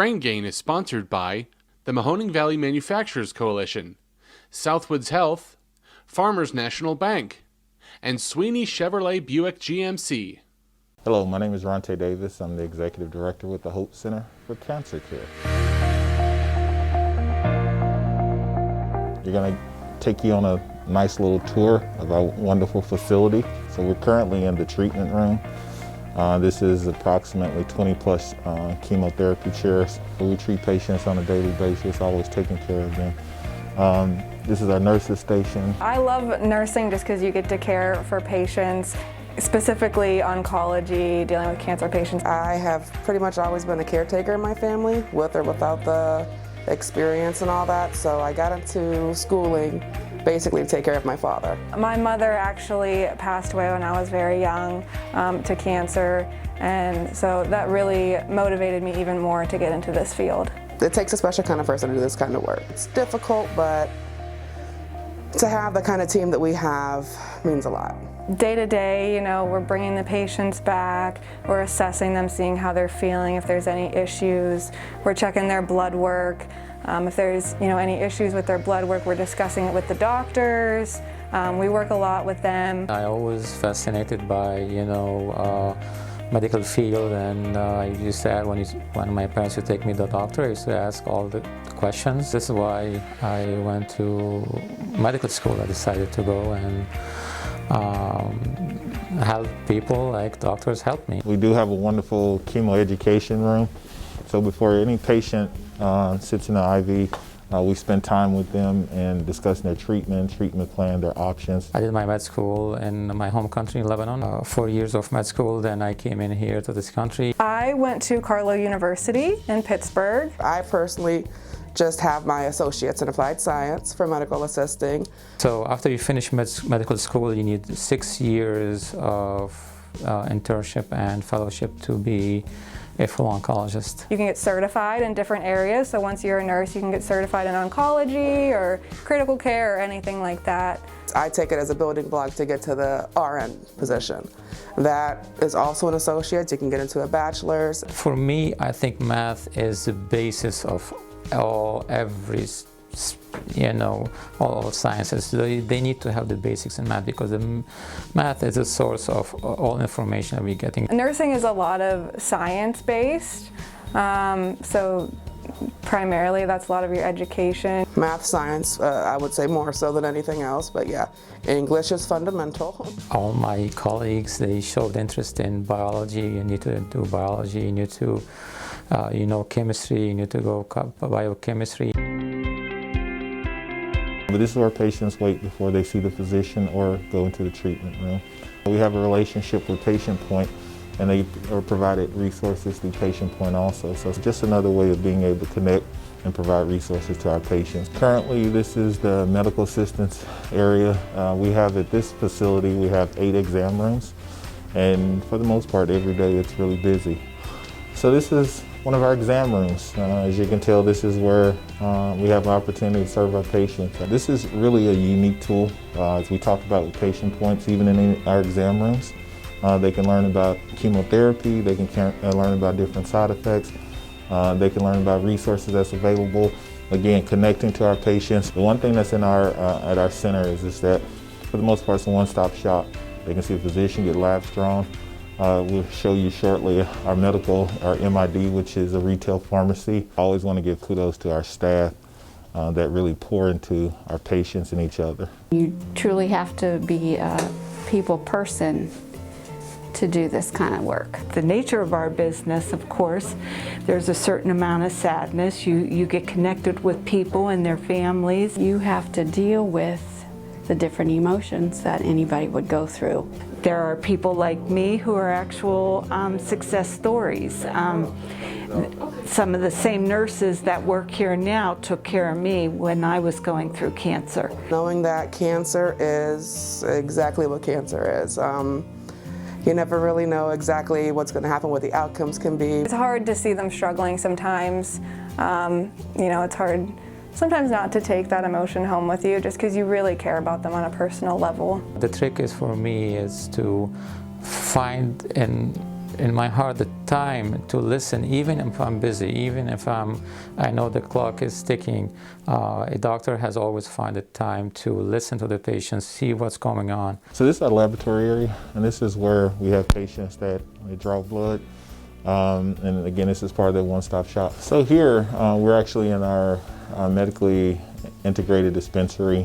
Brain Gain is sponsored by the Mahoning Valley Manufacturers Coalition, Southwoods Health, Farmers National Bank, and Sweeney Chevrolet Buick GMC. Hello, my name is Ronte Davis. I'm the Executive Director with the Hope Center for Cancer Care. We're going to take you on a nice little tour of our wonderful facility. So we're currently in the treatment room. This is approximately 20 plus chemotherapy chairs. We treat patients on a daily basis, always taking care of them. This is our nurses station. I love nursing just because you get to care for patients, specifically oncology, dealing with cancer patients. I have pretty much always been a caretaker in my family, with or without the experience and all that, so I got into schooling basically to take care of my father. My mother actually passed away when I was very young to cancer, and so that really motivated me even more to get into this field. It takes a special kind of person to do this kind of work. It's difficult, but to have the kind of team that we have means a lot. Day to day, we're bringing the patients back, we're assessing them, seeing how they're feeling, if there's any issues. We're checking their blood work. If there's any issues with their blood work, we're discussing it with the doctors. We work a lot with them. I always fascinated by medical field, and I used to ask when my parents would take me to the doctor, I used to ask all the questions. This is why I went to medical school. I decided to go and help people like doctors help me. We do have a wonderful chemo education room. So before any patient sits in the IV, we spend time with them and discussing their treatment plan, their options. I did my med school in my home country, Lebanon. 4 years of med school, then I came in here to this country. I went to Carlow University in Pittsburgh. I personally just have my associates in applied science for medical assisting. So after you finish medical school, you need 6 years of internship and fellowship to be a full oncologist. You can get certified in different areas, so once you're a nurse, you can get certified in oncology or critical care or anything like that. I take it as a building block to get to the RN position. That is also an associate. You can get into a bachelor's. For me, I think math is the basis of all sciences. They need to have the basics in math, because the math is a source of all information that we're getting. Nursing is a lot of science-based, so primarily that's a lot of your education. Math, science, I would say more so than anything else, but yeah, English is fundamental. All my colleagues, they showed interest in biology. You need to do biology, you need to chemistry, you need to go biochemistry. But this is where patients wait before they see the physician or go into the treatment room. We have a relationship with Patient Point, and they are provided resources through Patient Point also. So it's just another way of being able to connect and provide resources to our patients. Currently, this is the medical assistance area. We have at this facility, we have 8 exam rooms, and for the most part, every day it's really busy. So this is one of our exam rooms. As you can tell, this is where we have an opportunity to serve our patients. This is really a unique tool. As we talked about with Patient Points, even in our exam rooms, they can learn about chemotherapy, they can learn about different side effects, they can learn about resources that's available. Again, connecting to our patients. The one thing that's in at our center is that, for the most part, it's a one-stop shop. They can see a physician, get labs drawn. We'll show you shortly our MID, which is a retail pharmacy. I always want to give kudos to our staff that really pour into our patients and each other. You truly have to be a people person to do this kind of work. The nature of our business, of course, there's a certain amount of sadness. You get connected with people and their families. You have to deal with the different emotions that anybody would go through. There are people like me who are actual success stories. Some of the same nurses that work here now took care of me when I was going through cancer. Knowing that cancer is exactly what cancer is. You never really know exactly what's going to happen, what the outcomes can be. It's hard to see them struggling sometimes. It's hard sometimes not to take that emotion home with you, just because you really care about them on a personal level. The trick is for me is to find in in my heart the time to listen, even if I'm busy, even if I know the clock is ticking. A doctor has always found the time to listen to the patient, see what's going on. So this is our laboratory area, and this is where we have patients that they draw blood. And again, this is part of the one-stop shop. So here, we're actually in our medically integrated dispensary,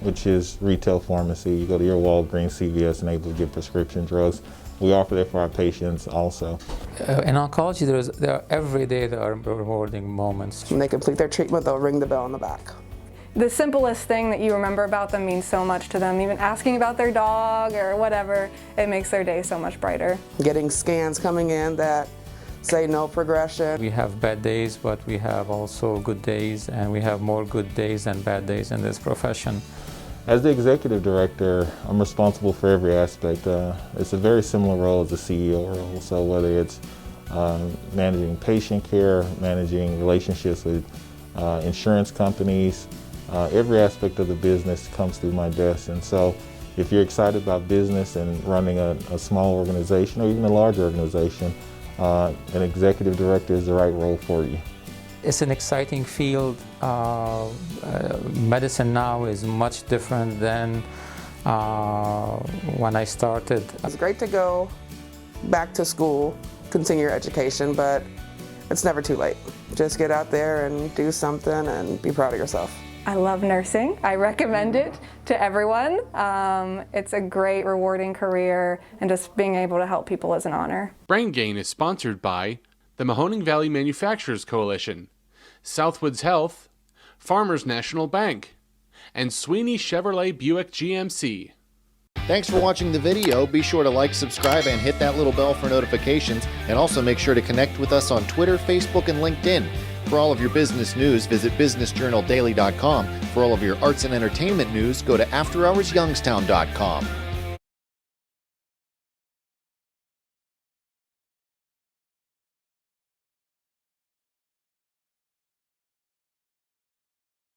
which is retail pharmacy. You go to your Walgreens, CVS, and able to get prescription drugs. We offer that for our patients also. In oncology, every day there are rewarding moments. When they complete their treatment, they'll ring the bell in the back. The simplest thing that you remember about them means so much to them. Even asking about their dog or whatever, it makes their day so much brighter. Getting scans coming in that say no progression. We have bad days, but we have also good days, and we have more good days than bad days in this profession. As the executive director, I'm responsible for every aspect. It's a very similar role as the CEO role. So whether it's managing patient care, managing relationships with insurance companies, every aspect of the business comes through my desk. And so if you're excited about business and running a small organization or even a large organization, an executive director is the right role for you. It's an exciting field. Medicine now is much different than when I started. It's great to go back to school, continue your education, but it's never too late. Just get out there and do something and be proud of yourself. I love nursing. I recommend it to everyone. It's a great, rewarding career, and just being able to help people is an honor. Brain Gain is sponsored by the Mahoning Valley Manufacturers Coalition, Southwoods Health, Farmers National Bank, and Sweeney Chevrolet Buick GMC. Thanks for watching the video. Be sure to like, subscribe, and hit that little bell for notifications. And also make sure to connect with us on Twitter, Facebook, and LinkedIn. For all of your business news, visit businessjournaldaily.com. For all of your arts and entertainment news, go to afterhoursyoungstown.com.